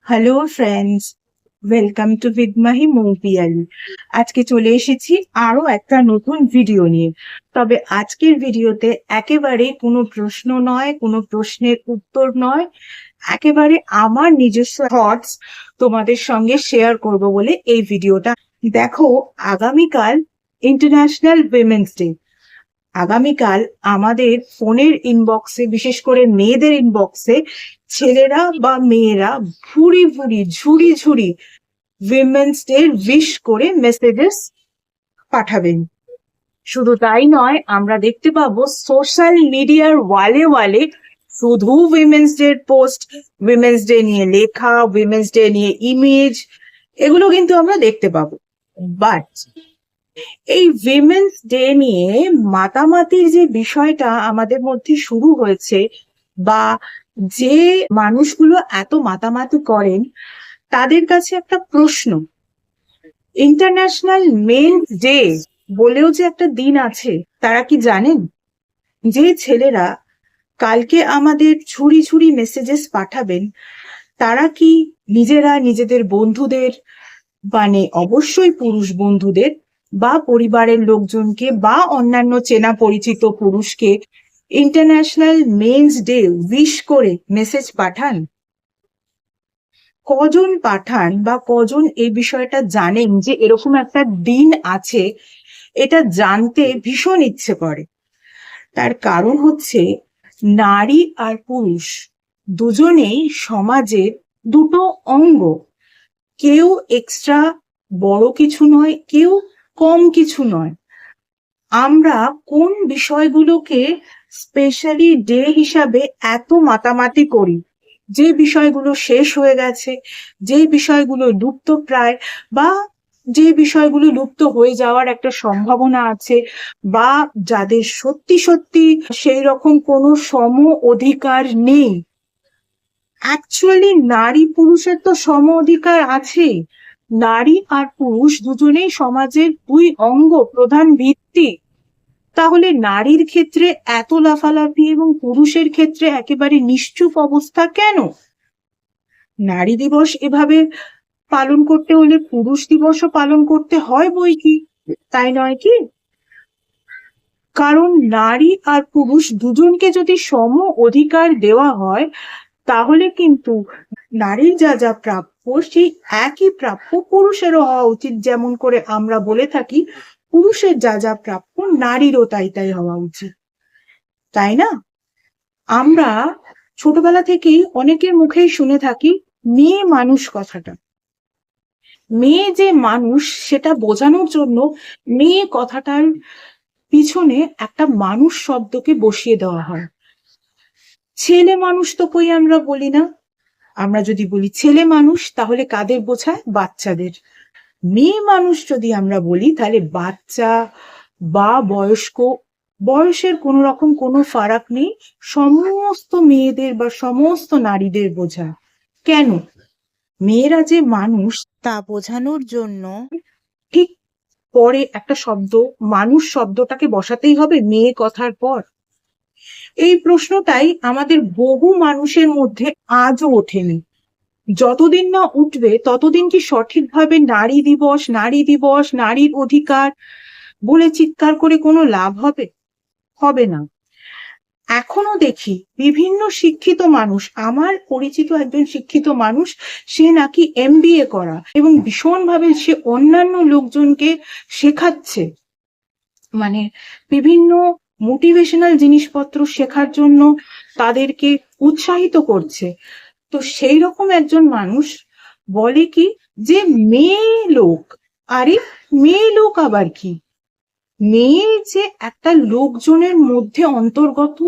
Hello friends, welcome to Bidmahi Moupiyali. আজকে চলে এসেছি আরো একটা নতুন ভিডিও নিয়ে। তবে আজকের ভিডিওতে একেবারে কোনো প্রশ্ন নয়, কোনো প্রশ্নের উত্তর নয়, একেবারে আমার নিজস্ব থটস তোমাদের সঙ্গে শেয়ার করব বলে এই ভিডিওটা। দেখো, আগামীকাল ইন্টারন্যাশনাল উইমেন্স ডে। আগামীকাল আমাদের ফোনের ইনবক্সে, বিশেষ করে মেয়েদের ইনবক্সে, ছেলেরা বা মেয়েরা ভুরি ভুরি ঝুড়ি ঝুড়ি উইমেন্স ডে উইশ করে মেসেজেস পাঠাবেন। শুধু তাই নয়, আমরা দেখতে পাবো সোশ্যাল মিডিয়ার ওয়ালে ওয়ালে শুধু women's day post, women's day নিয়ে লেখা, উইমেন্স ডে নিয়ে ইমেজ, এগুলো কিন্তু আমরা দেখতে পাবো। বাট এই উইমেন্স ডে নিয়ে মাতামাতির যে বিষয়টা আমাদের মধ্যে শুরু হয়েছে, বা যে মানুষগুলো এত মাতামাতি করেন, তাদের কাছে একটা প্রশ্ন। ইন্টারন্যাশনাল মেন্স ডে বলেও যে একটা দিন আছে, তারা কি জানেন? যে ছেলেরা কালকে আমাদের ছুরি ছুরি মেসেজেস পাঠাবেন, তারা কি নিজেরা নিজেদের বন্ধুদের, মানে অবশ্যই পুরুষ বন্ধুদের বা পরিবারের লোকজনকে বা অন্যান্য চেনা পরিচিত পুরুষকে ইন্টারন্যাশনাল মেন্স ডে উইশ করে মেসেজ পাঠান? কজন পাঠান বা কজন এই বিষয়টা জানেন যে এরকম একটা দিন আছে? এটা জানতে ভীষণ ইচ্ছে করে। তার কারণ হচ্ছে, নারী আর পুরুষ দুজনেই সমাজের দুটো অঙ্গ। কেউ এক্সট্রা বড় কিছু নয়, কেউ কম কিছু নয়। আমরা কোন বিষয়গুলোকে স্পেশালি ডে হিসাবে এত মাতামাতি করি, যে বিষয়গুলো শেষ হয়ে গেছে, যে বিষয়গুলো লুপ্ত প্রায়, বা যে বিষয়গুলো লুপ্ত হয়ে যাওয়ার একটা সম্ভাবনা আছে, বা যাদের সত্যি সত্যি সেই রকম কোনো সম অধিকার নেই। অ্যাকচুয়ালি নারী পুরুষের তো সম অধিকার আছে। নারী আর পুরুষ দুজনেই সমাজের দুই অঙ্গ, প্রধান ভিত্তি। তাহলে নারীর ক্ষেত্রে এত লাফালাফি এবং পুরুষের ক্ষেত্রে একেবারে নিশ্চুপ অবস্থা কেন? নারী দিবস এভাবে পালন করতে হলে পুরুষ দিবসও পালন করতে হয় বই কি, তাই নয় কি? কারণ নারী আর পুরুষ দুজনকে যদি সম অধিকার দেওয়া হয়, তাহলে কিন্তু নারীর যা যা প্রাপ্য, সেই একই প্রাপ্য পুরুষেরও হওয়া উচিত। যেমন করে আমরা বলে থাকি, পুরুষের যা যা প্রাপ্য নারীরও তাই তাই হওয়া উচিত, তাই না? আমরা ছোটবেলা থেকেই অনেকের মুখেই শুনে থাকি মেয়ে মানুষ কথাটা। মেয়ে যে মানুষ সেটা বোঝানোর জন্য মেয়ে কথাটার পিছনে একটা মানুষ শব্দকে বসিয়ে দেওয়া হয়। ছেলে মানুষ তো কই আমরা বলি না। আমরা যদি বলি ছেলে মানুষ, তাহলে কাদের বোঝায়? বাচ্চাদের। মেয়ে মানুষ যদি আমরা বলি, তাহলে বাচ্চা বা বয়স্ক, বয়সের কোনো রকম কোনো ফারাক নেই, সমস্ত মেয়েদের বা সমস্ত নারীদের বোঝায়। কেন? মেয়েরা যে মানুষ তা বোঝানোর জন্য ঠিক পরে একটা শব্দ, মানুষ শব্দটাকে বসাতেই হবে মেয়ে কথার পর। এই প্রশ্নটাই আমাদের বহু মানুষের মধ্যে আজও ওঠেনি। যতদিন না উঠবে ততদিন কি সঠিকভাবে নারী দিবস, নারী দিবস, নারীর অধিকার বলে চিৎকার করে কোনো লাভ হবে? হবে না। এখনো দেখি বিভিন্ন শিক্ষিত মানুষ, আমার পরিচিত একজন শিক্ষিত মানুষ, সে নাকি এমবিএ করা, এবং ভীষণভাবে সে অন্যান্য লোকজনকে শেখাচ্ছে, মানে বিভিন্ন মোটিভেশনাল জিনিসপত্র শেখার জন্য তাদেরকে উৎসাহিত করছে। তো সেই রকম একজন মানুষ বলে কি, যে মেয়ে লোক। আরে, মেয়ে লোক আবার কি? মেয়ে যে একটা লোকজনের মধ্যে অন্তর্গত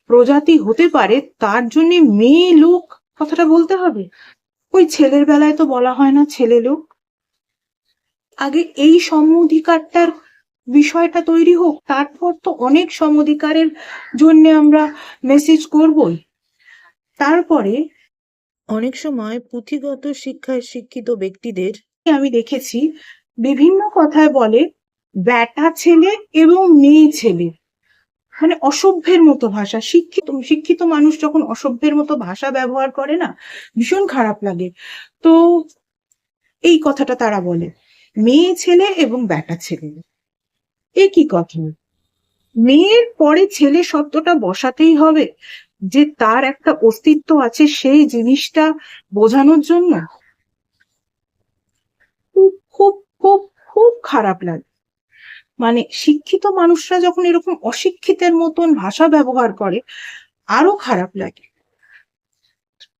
প্রজাতি হতে পারে, তার জন্য মেয়ে লোক কথাটা বলতে হবে? ওই ছেলের বেলায় তো বলা হয় না ছেলে লোক? আগে এই সম অধিকারটার বিষয়টা তৈরি হোক, তারপর তো অনেক সম অধিকারের জন্য আমরা মেসেজ করবই। তারপরে অনেক সময় পুঁথিগত শিক্ষায় শিক্ষিত ব্যক্তিদের আমি দেখেছি বিভিন্ন কথায় বলে ব্যাটা ছেলে এবং মেয়ে ছেলে। মানে অসভ্যের মতো ভাষা। শিক্ষিত মানুষ যখন অসভ্যের মতো ভাষা ব্যবহার করে না, ভীষণ খারাপ লাগে। তো এই কথাটা তারা বলে, মেয়ে ছেলে এবং বেটা ছেলে, এ কি কথা? মেয়ের পরে ছেলে শব্দটা বসাতেই হবে, যে তার একটা অস্তিত্ব আছে সেই জিনিসটা বোঝানোর জন্য। খুব খুব খুব খুব খারাপ লাগে। মানে শিক্ষিত মানুষরা যখন এরকম অশিক্ষিতের মতন ভাষা ব্যবহার করে, আরো খারাপ লাগে।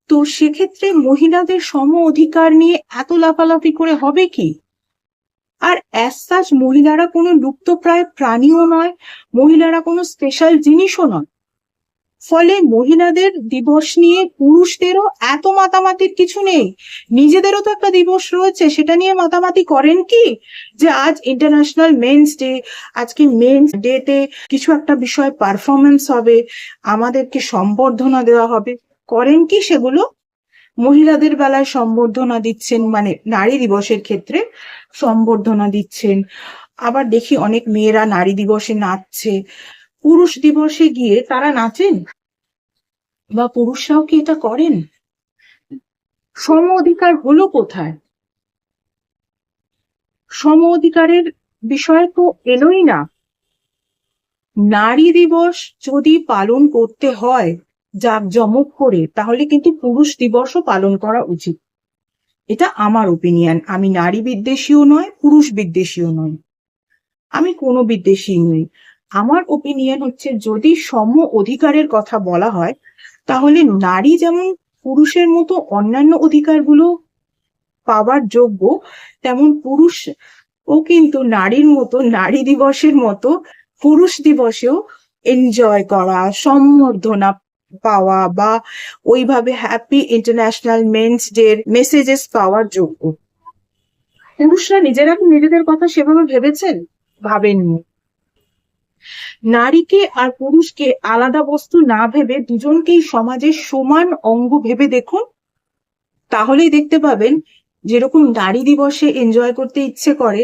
তো সেক্ষেত্রে মহিলাদের সম অধিকার নিয়ে এত লাফালাফি করে হবে কি? আর অ্যাজ সাচ মহিলারা কোনো লুপ্তপ্রায় প্রাণীও নয়, মহিলারা কোনো স্পেশাল জিনিসও নয়। ফলে মহিলাদের দিবস নিয়ে পুরুষদেরও এত মাতামাতির কিছু নেই। নিজেদেরও তো একটা দিবস রয়েছে, সেটা নিয়ে মাতামাতি করেন কি? যে আজ ইন্টারন্যাশনাল মেন্স ডে, আজকে মেন্স ডেতে কিছু একটা বিষয় পারফরমেন্স হবে, আমাদেরকে সম্বর্ধনা দেওয়া হবে, করেন কি সেগুলো? মহিলাদের বেলায় সম্বর্ধনা দিচ্ছেন, মানে নারী দিবসের ক্ষেত্রে সম্বর্ধনা দিচ্ছেন। আবার দেখি অনেক মেয়েরা নারী দিবসে নাচছে, পুরুষ দিবসে গিয়ে তারা নাচেন? বা পুরুষরাও কি এটা করেন? সম অধিকার হলো কোথায়? সম অধিকারের বিষয় তো এলোই না। নারী দিবস যদি পালন করতে হয় জাঁকজমক করে, তাহলে কিন্তু পুরুষ দিবসও পালন করা উচিত। এটা আমার ওপিনিয়ন। আমি নারী বিদ্বেষীও নয়, পুরুষ বিদ্বেষীও নয়, আমি কোনো বিদ্বেষী নই। আমার ওপিনিয়ন হচ্ছে, যদি সম অধিকারের কথা বলা হয়, তাহলে নারী যেমন পুরুষের মতো অন্যান্য অধিকারগুলো পাওয়ার যোগ্য, তেমন পুরুষ ও কিন্তু নারীর মতো, নারী দিবসের মতো পুরুষ দিবসেও এনজয় করা, সম্বর্ধনা পাওয়া বা ওইভাবে happy international men's day messages পাওয়ার যোগ্য। পুরুষরা নিজেরা কি নিজেদের কথা সেভাবে ভেবেছেন? ভাবেননি। নারীকে আর পুরুষকে আলাদা বস্তু না ভেবে দুজনকেই সমাজের সমান অঙ্গ ভেবে দেখুন, তাহলেই দেখতে পাবেন যেরকম নারী দিবসে এনজয় করতে ইচ্ছে করে,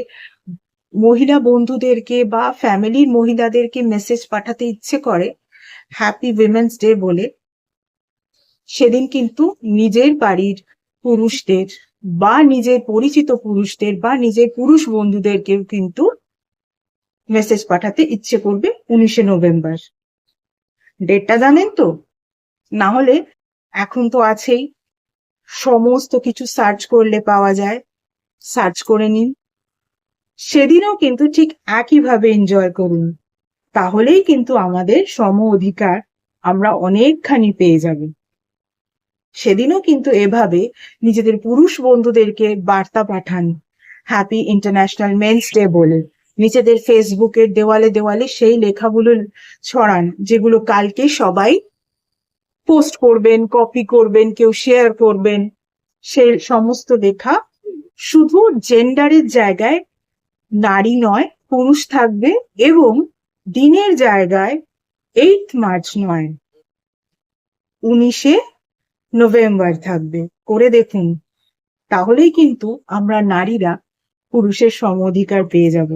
মহিলা বন্ধুদেরকে বা ফ্যামিলির মহিলাদেরকে মেসেজ পাঠাতে ইচ্ছে করে হ্যাপি উইমেন্স ডে বলে, সেদিন কিন্তু নিজের বাড়ির পুরুষদের বা নিজের পরিচিত পুরুষদের বা নিজের পুরুষ বন্ধুদেরকেও কিন্তু মেসেজ পাঠাতে ইচ্ছে করবে 19শে নভেম্বর। ডেটটা জানেন তো? না হলে এখন তো আছেই, সমস্ত কিছু সার্চ করলে পাওয়া যায়, সার্চ করে নিন। সেদিনও কিন্তু ঠিক একইভাবে এনজয় করুন, তাহলেই কিন্তু আমাদের সম অধিকার আমরা অনেকখানি পেয়ে যাব। সেদিনও কিন্তু এভাবে নিজেদের পুরুষ বন্ধুদেরকে বার্তা পাঠান হ্যাপি ইন্টারন্যাশনাল মেন্স ডে বলে, নিজেদের ফেসবুকের দেওয়ালে দেওয়ালে সেই লেখাগুলো ছড়ান, যেগুলো কালকে সবাই পোস্ট করবেন, কপি করবেন, কেউ শেয়ার করবেন। সেই সমস্ত লেখা শুধু জেন্ডারের জায়গায় নারী নয় পুরুষ থাকবে, এবং দিনের জায়গায় 8 মার্চ নয় 19শে নভেম্বর থাকবে। করে দেখুন, তাহলেই কিন্তু আমরা নারীরা পুরুষের সম অধিকার পেয়ে যাব।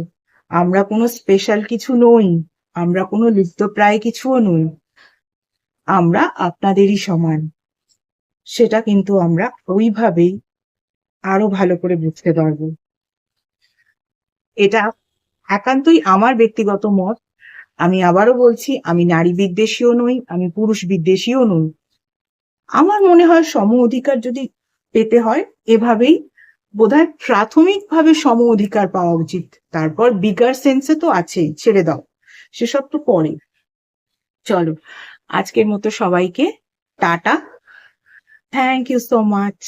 আমরা কোনো স্পেশাল কিছু নই, আমরা কোনো লুপ্তপ্রায় কিছুও নই, আমরা আপনাদেরই সমান। সেটা কিন্তু আমরা ওইভাবেই আরো ভালো করে বুঝতে পারবো। এটা একান্তই আমার ব্যক্তিগত মত। আমি আবারও বলছি, আমি নারী বিদ্বেষীও নই, আমি পুরুষ বিদ্বেষীও নই। আমার মনে হয় সম অধিকার যদি পেতে হয়, এভাবেই বোধহয় প্রাথমিকভাবে সম অধিকার পাওয়া উচিত। তারপর বিগার সেন্সে তো আছেই, ছেড়ে দাও, সেসব তো পরে। চলো, আজকের মতো সবাইকে ta ta. Thank you so much.